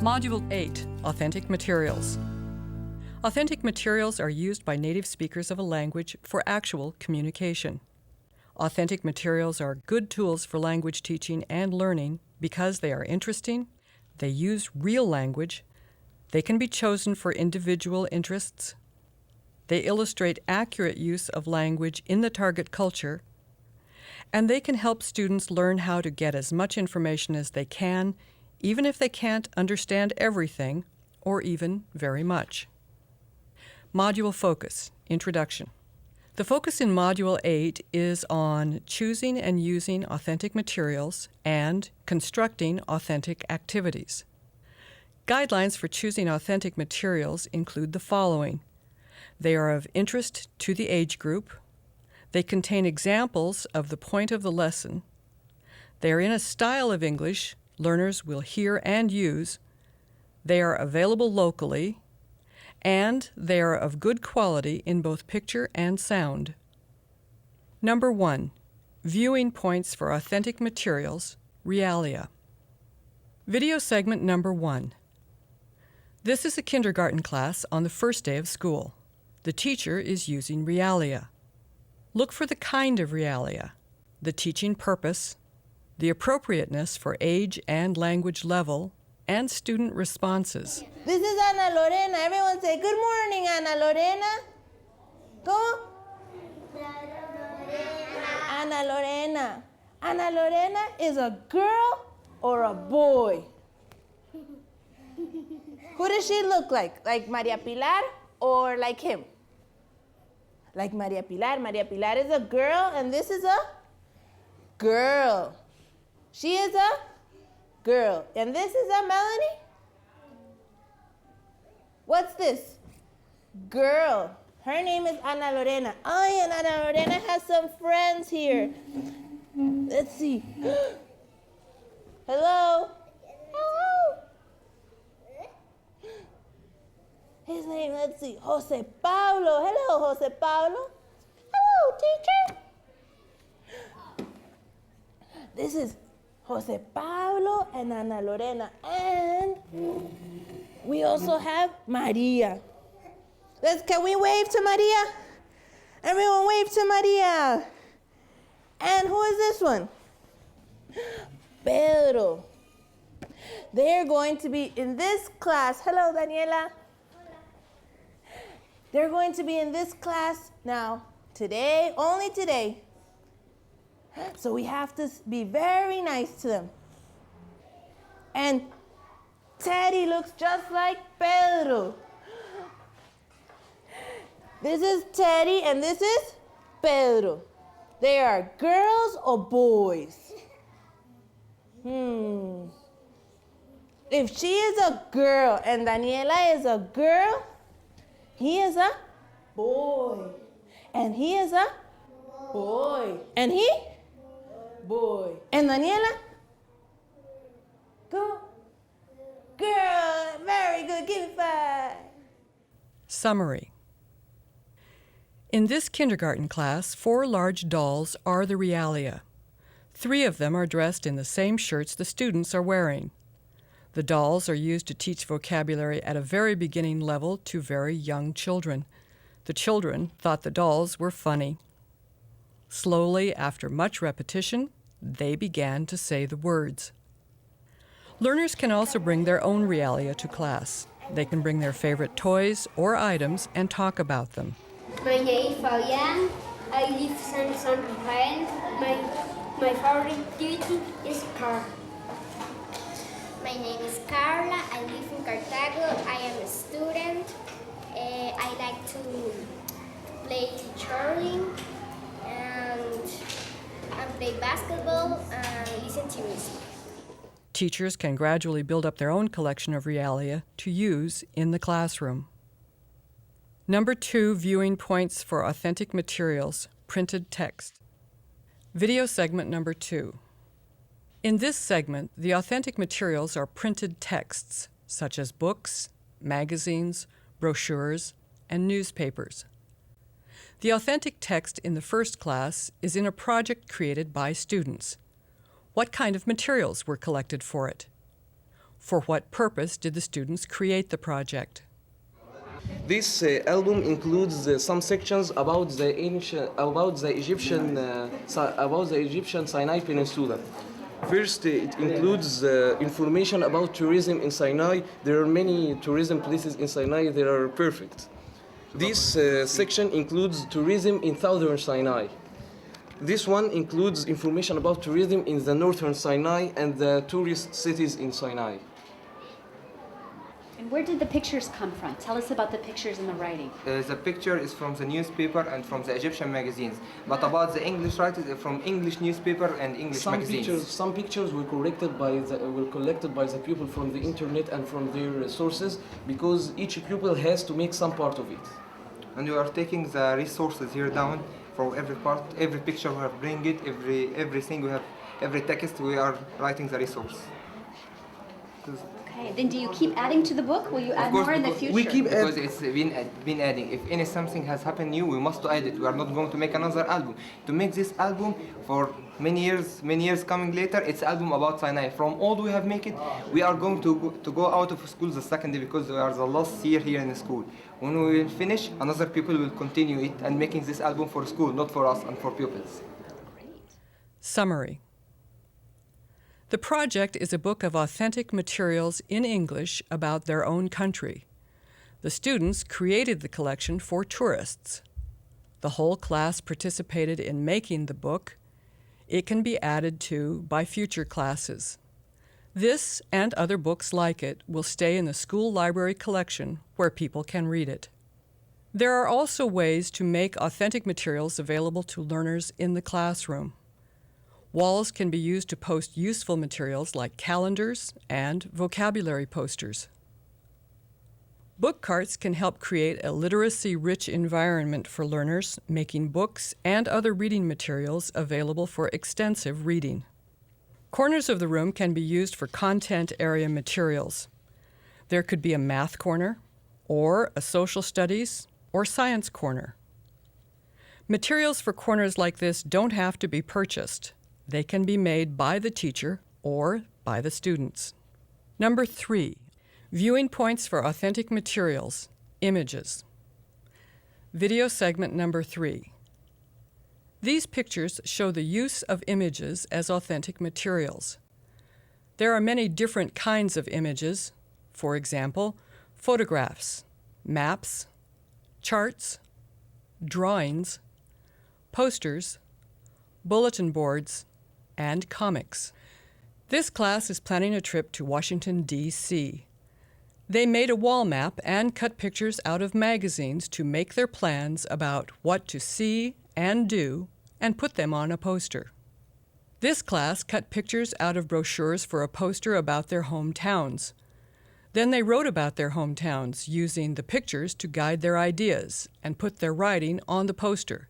Module 8, Authentic Materials. Authentic materials are used by native speakers of a language for actual communication. Authentic materials are good tools for language teaching and learning because they are interesting, they use real language, they can be chosen for individual interests, they illustrate accurate use of language in the target culture, and they can help students learn how to get as much information as they can, even if they can't understand everything or even very much. Module Focus, Introduction. The focus in Module 8 is on choosing and using authentic materials and constructing authentic activities. Guidelines for choosing authentic materials include the following. They are of interest to the age group. They contain examples of the point of the lesson. They are in a style of English learners will hear and use. They are available locally, and they are of good quality in both picture and sound. Number 1. Viewing points for authentic materials, Realia. Video segment number 1. This is a kindergarten class on the first day of school. The teacher is using Realia. Look for the kind of Realia, the teaching purpose, the appropriateness for age and language level, and student responses. This is Ana Lorena. Everyone say, good morning, Ana Lorena. ¿Cómo? Ana Lorena. Ana Lorena is a girl or a boy? Who does she look like? Like Maria Pilar or like him? Like Maria Pilar. Maria Pilar is a girl, and this is a girl. She is a girl. And this is a Melanie? What's this? Girl. Her name is Ana Lorena. Oh, and Ana Lorena has some friends here. Let's see. Hello? Hello? His name, let's see, Jose Pablo. Hello, Jose Pablo. Hello, teacher. This is Jose Pablo and Ana Lorena. And we also have Maria. Can we wave to Maria? Everyone wave to Maria. And who is this one? Pedro. They're going to be in this class. Hello, Daniela. They're going to be in this class now, today, only today. So we have to be very nice to them. And Teddy looks just like Pedro. This is Teddy and this is Pedro. They are girls or boys? If she is a girl and Daniela is a girl, he is a boy. And he is a boy. And he? Boy. And Daniela? Go. Girl, very good. Give me 5. Summary. In this kindergarten class, 4 large dolls are the Realia. 3 of them are dressed in the same shirts the students are wearing. The dolls are used to teach vocabulary at a very beginning level to very young children. The children thought the dolls were funny. Slowly, after much repetition, they began to say the words. Learners can also bring their own Realia to class. They can bring their favorite toys or items and talk about them. My name is Fabian. I live in San Rafael. My favorite activity is car. My name is Carla. I live in Cartago. I am a student. I like to play curling and play basketball and listen to music. Teachers can gradually build up their own collection of Realia to use in the classroom. Number 2, viewing points for authentic materials, printed text. Video segment number 2. In this segment, the authentic materials are printed texts, such as books, magazines, brochures, and newspapers. The authentic text in the first class is in a project created by students. What kind of materials were collected for it? For what purpose did the students create the project? This album includes some sections about the ancient, about the Egyptian Sinai Peninsula. First, it includes information about tourism in Sinai. There are many tourism places in Sinai that are perfect. This section includes tourism in southern Sinai. This one includes information about tourism in the northern Sinai and the tourist cities in Sinai. And where did the pictures come from? Tell us about the pictures and the writing. The picture is from the newspaper and from the Egyptian magazines. But about the English writers, from English newspaper and English magazines. Some pictures were collected by the people from the internet and from their sources, because each pupil has to make some part of it. And we are taking the resources here down for every part, every picture we have bring it, everything we have, every text we are writing the resource. Okay, then do you keep adding to the book? Will you add more in the future? We keep because it's been adding. If any something has happened new, we must add it. We are not going to make another album. To make this album for many years coming later, it's album about Sinai. From all we have made it, we are going to go out of school the second day because we are the last year here in the school. When we will finish, another people will continue it and making this album for school, not for us and for pupils. Summary. The project is a book of authentic materials in English about their own country. The students created the collection for tourists. The whole class participated in making the book. It can be added to by future classes. This and other books like it will stay in the school library collection where people can read it. There are also ways to make authentic materials available to learners in the classroom. Walls can be used to post useful materials like calendars and vocabulary posters. Book carts can help create a literacy-rich environment for learners, making books and other reading materials available for extensive reading. Corners of the room can be used for content area materials. There could be a math corner, or a social studies, or science corner. Materials for corners like this don't have to be purchased. They can be made by the teacher or by the students. Number 3, viewing points for authentic materials, images. Video segment number 3. These pictures show the use of images as authentic materials. There are many different kinds of images, for example, photographs, maps, charts, drawings, posters, bulletin boards, and comics. This class is planning a trip to Washington, D.C. They made a wall map and cut pictures out of magazines to make their plans about what to see and do and put them on a poster. This class cut pictures out of brochures for a poster about their hometowns. Then they wrote about their hometowns using the pictures to guide their ideas and put their writing on the poster.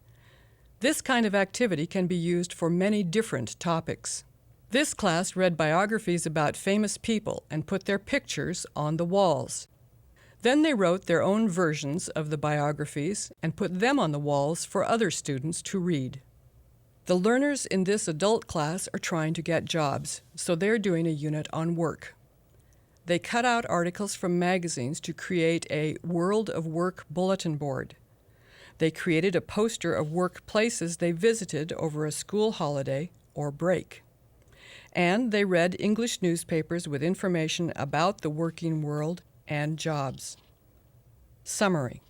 This kind of activity can be used for many different topics. This class read biographies about famous people and put their pictures on the walls. Then they wrote their own versions of the biographies and put them on the walls for other students to read. The learners in this adult class are trying to get jobs, so they're doing a unit on work. They cut out articles from magazines to create a World of Work bulletin board. They created a poster of workplaces they visited over a school holiday or break. And they read English newspapers with information about the working world and jobs. Summary.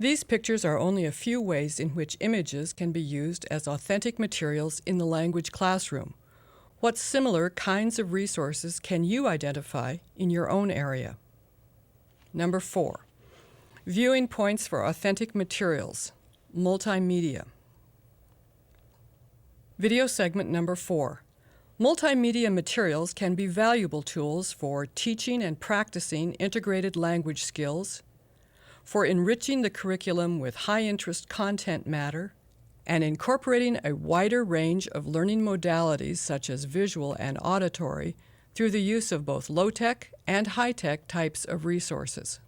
These pictures are only a few ways in which images can be used as authentic materials in the language classroom. What similar kinds of resources can you identify in your own area? Number 4. Viewing points for authentic materials, multimedia. Video segment number 4. Multimedia materials can be valuable tools for teaching and practicing integrated language skills, for enriching the curriculum with high-interest content matter, and incorporating a wider range of learning modalities such as visual and auditory through the use of both low-tech and high-tech types of resources.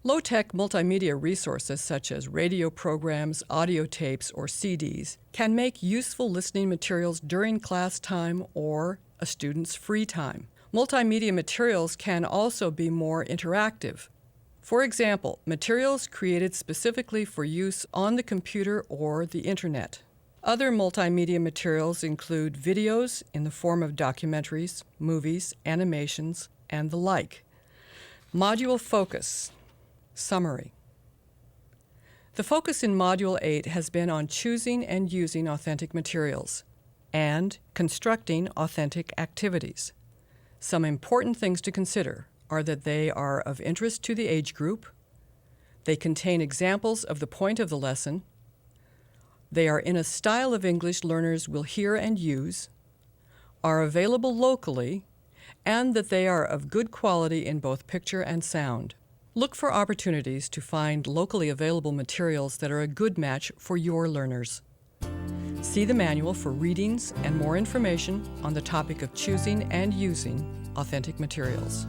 Low-tech multimedia resources such as radio programs, audio tapes, or CDs can make useful listening materials during class time or a student's free time. Multimedia materials can also be more interactive. For example, materials created specifically for use on the computer or the internet. Other multimedia materials include videos in the form of documentaries, movies, animations, and the like. Module focus. Summary. The focus in Module 8 has been on choosing and using authentic materials and constructing authentic activities. Some important things to consider are that they are of interest to the age group, they contain examples of the point of the lesson, they are in a style of English learners will hear and use, are available locally, and that they are of good quality in both picture and sound. Look for opportunities to find locally available materials that are a good match for your learners. See the manual for readings and more information on the topic of choosing and using authentic materials.